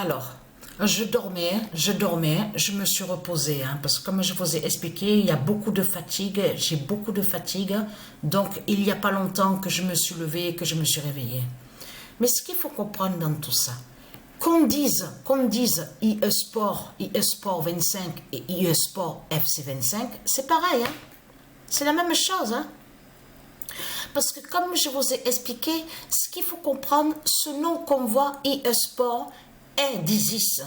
Alors, je dormais, je me suis reposée, hein, parce que comme je vous ai expliqué, il y a beaucoup de fatigue, j'ai beaucoup de fatigue, donc il n'y a pas longtemps que je me suis levée et que je me suis réveillée. Mais ce qu'il faut comprendre dans tout ça, qu'on dise IE-Sport 25 et IE-Sport FC 25, c'est pareil, hein, c'est la même chose, hein. Parce que comme je vous ai expliqué, ce qu'il faut comprendre, ce nom qu'on voit IE-Sport est d'Isis,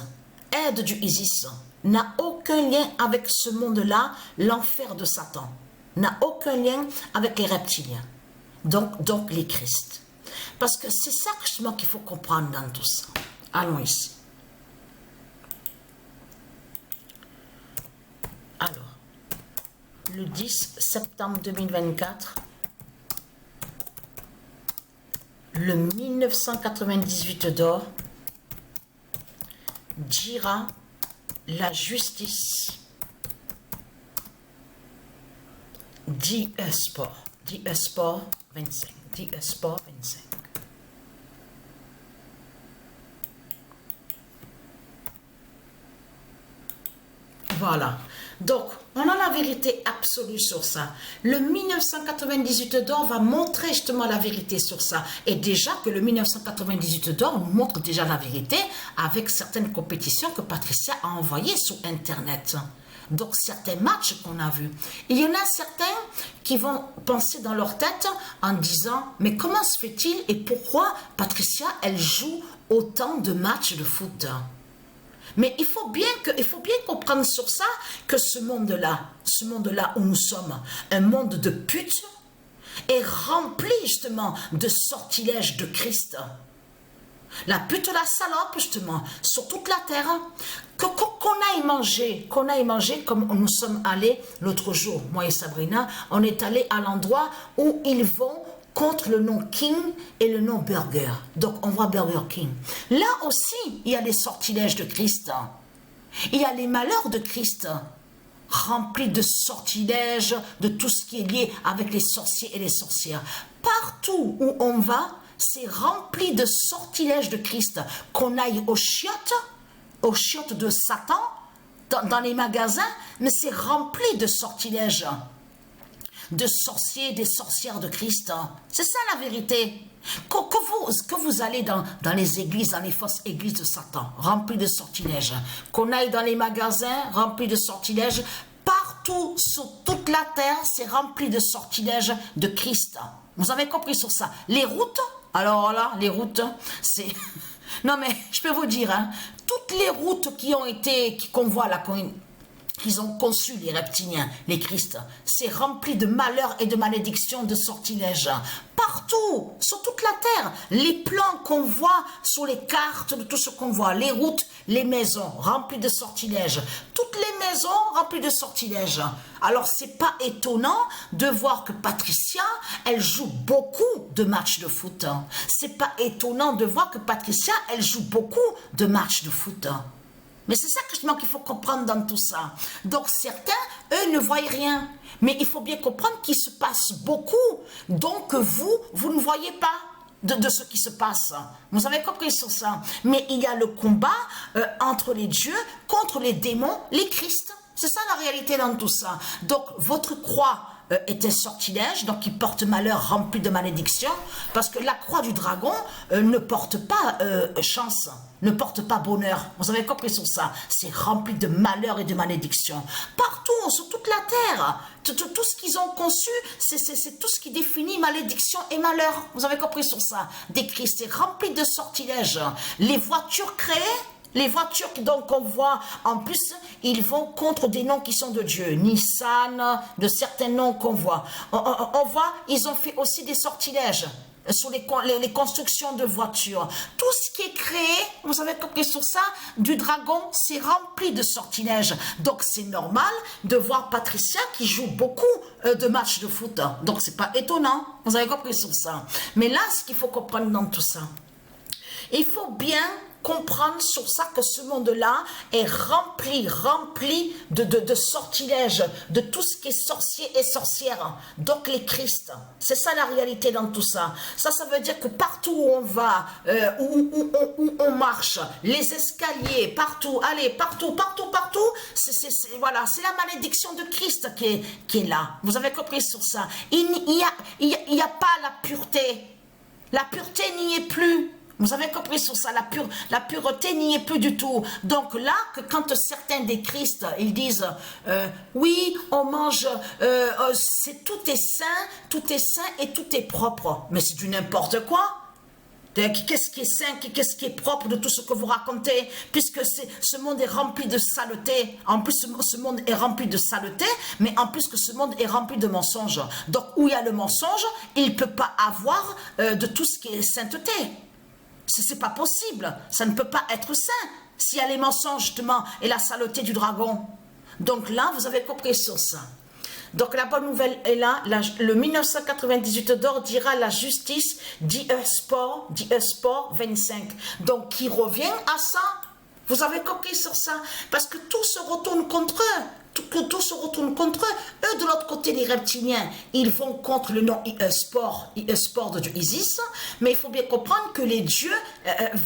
aide du Isis, n'a aucun lien avec ce monde-là, l'enfer de Satan, n'a aucun lien avec les reptiliens, donc les Christ. Parce que c'est ça justement qu'il faut comprendre dans tout ça. Allons ici. Alors, le 10 septembre 2024, le 1998 d'or dira la justice d'IE-Sport 25, d'IE-Sport 25. Voilà. Donc, on a la vérité absolue sur ça. Le 1998 d'or va montrer justement la vérité sur ça. Et déjà que le 1998 d'or montre déjà la vérité avec certaines compétitions que Patricia a envoyées sur Internet. Donc, certains matchs qu'on a vus. Il y en a certains qui vont penser dans leur tête en disant « Mais comment se fait-il et pourquoi Patricia, elle joue autant de matchs de foot ?» Mais il faut bien comprendre sur ça que ce monde-là où nous sommes, un monde de putes, est rempli justement de sortilèges de Christ. La pute, la salope justement, sur toute la terre, qu'on aille manger, comme nous sommes allés l'autre jour, moi et Sabrina, on est allés à l'endroit où ils vont contre le nom King et le nom Burger. Donc, on voit Burger King. Là aussi, il y a les sortilèges de Christ. Il y a les malheurs de Christ, remplis de sortilèges, de tout ce qui est lié avec les sorciers et les sorcières. Partout où on va, c'est rempli de sortilèges de Christ. Qu'on aille aux chiottes de Satan, dans les magasins, mais c'est rempli de sortilèges. De sorciers, des sorcières de Christ. C'est ça la vérité. Que vous allez dans les églises, dans les fausses églises de Satan, remplies de sortilèges, qu'on aille dans les magasins, remplis de sortilèges, partout sur toute la terre, c'est rempli de sortilèges de Christ. Vous avez compris sur ça. Les routes, alors là, les routes, c'est... Non mais, je peux vous dire, hein, toutes les routes qu'on voit là, qu'ils ont conçu, les reptiliens, les Christ, c'est rempli de malheurs et de malédictions, de sortilèges. Partout, sur toute la terre, les plans qu'on voit sur les cartes, de tout ce qu'on voit, les routes, les maisons remplies de sortilèges, toutes les maisons remplies de sortilèges. Alors, c'est pas étonnant de voir que Patricia, elle joue beaucoup de matchs de foot. C'est pas étonnant de voir que Patricia, elle joue beaucoup de matchs de foot. Mais c'est ça justement qu'il faut comprendre dans tout ça. Donc certains, eux, ne voient rien. Mais il faut bien comprendre qu'il se passe beaucoup. Donc vous ne voyez pas de ce qui se passe. Vous avez compris sur ça. Mais il y a le combat entre les dieux, contre les démons, les Christ. C'est ça la réalité dans tout ça. Donc votre croix est un sortilège, donc il porte malheur rempli de malédictions, parce que la croix du dragon ne porte pas chance, ne porte pas bonheur. Vous avez compris sur ça. C'est rempli de malheur et de malédictions. Partout, sur toute la terre, tout ce qu'ils ont conçu, c'est tout ce qui définit malédiction et malheur. Vous avez compris sur ça. Décrit, c'est rempli de sortilèges. Les voitures créées, les voitures qu'on voit, en plus, ils vont contre des noms qui sont de Dieu. Nissan, de certains noms qu'on voit. On voit, ils ont fait aussi des sortilèges sur les constructions de voitures. Tout ce qui est créé, vous avez compris sur ça, du dragon, c'est rempli de sortilèges. Donc c'est normal de voir Patricia qui joue beaucoup de matchs de foot. Donc c'est pas étonnant, vous avez compris sur ça. Mais là, ce qu'il faut comprendre dans tout ça, il faut bien comprendre sur ça que ce monde-là est rempli de sortilèges, de tout ce qui est sorcier et sorcière. Donc les Christ, c'est ça la réalité dans tout ça. Ça veut dire que partout où on va, où on marche, les escaliers, partout, allez, partout, voilà, c'est la malédiction de Christ qui est là. Vous avez compris sur ça. Il n'y a pas la pureté. La pureté n'y est plus. Vous avez compris sur ça, la pureté n'y est plus du tout. Donc là, que quand certains des Christ, ils disent, oui, on mange, tout est sain et tout est propre. Mais c'est du n'importe quoi. Qu'est-ce qui est sain, qu'est-ce qui est propre de tout ce que vous racontez, puisque ce monde est rempli de saleté. En plus, ce monde est rempli de saleté, mais en plus que ce monde est rempli de mensonges. Donc, où il y a le mensonge, il ne peut pas avoir de tout ce qui est sainteté. C'est pas possible, ça ne peut pas être sain s'il y a les mensonges justement et la saleté du dragon. Donc là, vous avez compris sur ça. Donc la bonne nouvelle est là, le 1998 d'or dira la justice d'e-sport 25. Donc qui revient à ça. Vous avez compris sur ça, parce que tout se retourne contre eux. Tout se retourne contre eux. Eux, de l'autre côté, les reptiliens, ils vont contre le nom e-sport de Isis, mais il faut bien comprendre que les dieux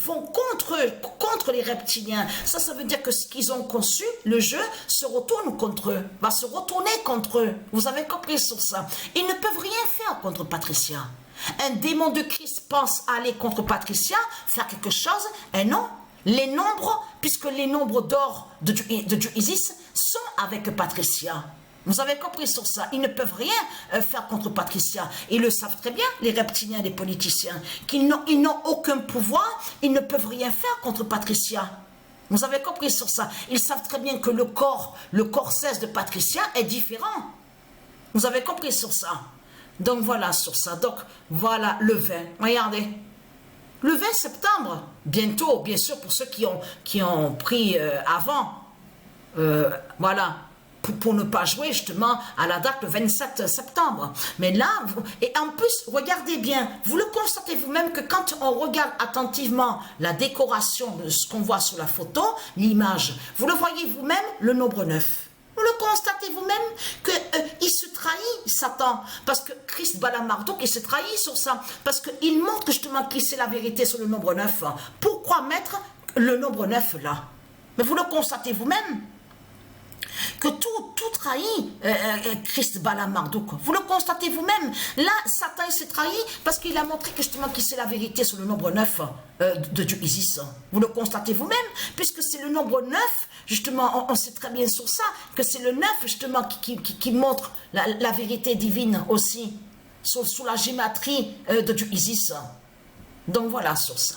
vont contre eux, contre les reptiliens. Ça veut dire que ce qu'ils ont conçu, le jeu, se retourne contre eux, va se retourner contre eux. Vous avez compris sur ça. Ils ne peuvent rien faire contre Patricia. Un démon de Christ pense aller contre Patricia, faire quelque chose, et non. Les nombres, puisque les nombres d'or de Dieu Isis sont avec Patricia. Vous avez compris sur ça. Ils ne peuvent rien faire contre Patricia. Ils le savent très bien, les reptiliens, les politiciens, qu'ils n'ont aucun pouvoir, ils ne peuvent rien faire contre Patricia. Vous avez compris sur ça. Ils savent très bien que le corps 16 de Patricia est différent. Vous avez compris sur ça. Donc voilà sur ça. Donc voilà le 20. Regardez. Le 20 septembre, bientôt, bien sûr, pour ceux qui ont pris avant, voilà, pour ne pas jouer justement à la date le 27 septembre. Mais là, et en plus, regardez bien, vous le constatez vous-même que quand on regarde attentivement la décoration de ce qu'on voit sur la photo, l'image, vous le voyez vous-même, le nombre 9. Vous le constatez vous-même qu'il se trahit, Satan, parce que Christ Balaam Marduk, il se trahit sur ça, parce qu'il montre justement qu'il sait la vérité sur le nombre 9. Pourquoi mettre le nombre 9 là? Mais vous le constatez vous-même, que tout trahit Christ Balaam Marduk. Vous le constatez vous-même. Là, Satan il s'est trahi parce qu'il a montré que justement qu'il sait la vérité sur le nombre 9 de Dieu Isis. Vous le constatez vous-même, puisque c'est le nombre 9, justement, on sait très bien sur ça, que c'est le 9 justement qui montre la vérité divine aussi, sous la gématrie de Dieu Isis. Donc voilà sur ça.